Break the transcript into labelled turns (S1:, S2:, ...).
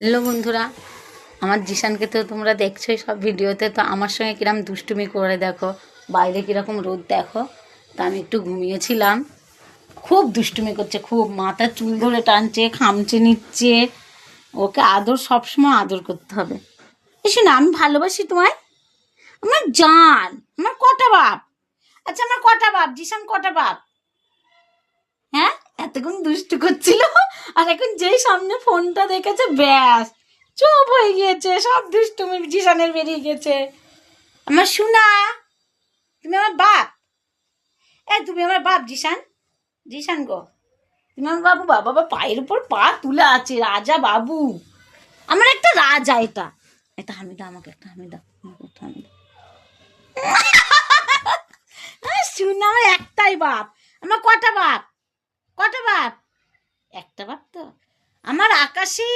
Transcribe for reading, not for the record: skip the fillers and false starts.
S1: Hello বন্ধুরা, আমার জিশানকে তো তোমরা দেখছোই সব ভিডিওতে। তো আমার সঙ্গে কিরম দুষ্টুমি করে দেখো, বাইরে কীরকম রোদ দেখো। তা আমি একটু ঘুমিয়েছিলাম, খুব দুষ্টুমি করছে, খুব মাথার চুল ধরে টানছে, খামচে নিচ্ছে। ওকে আদর, সবসময় আদর করতে হবে। এসো না, আমি ভালোবাসি তোমায়, আমার জান, আমার কটা বাপ। আচ্ছা আমার কটা বাপ, জিশান কটা বাপ? হ্যাঁ, এতক্ষণ দুষ্টু করছিল, আর এখন যেই সামনে ফোনটা দেখেছে ব্যাস চুপ হয়ে গিয়েছে, সব দুষ্টুমি জিশানের বেরিয়ে গেছে। আমার সোনা, তুমি আমার বাপ। তুমি আমার বাপ জিশান, জিশান গো, তুমি আমার বাবু। বাবা, বাবা পায়ের উপর পা তুলে আছে, রাজা বাবু, আমার একটা রাজা। এটা এটা হামিদা, আমাকে একটা হামিদা, আমাকে একটা হামিদা। শুন, আমার একটাই বাপ। আমার কটা বাপ, কটা বাপ? একটা বাপ তো। আমার আকাশে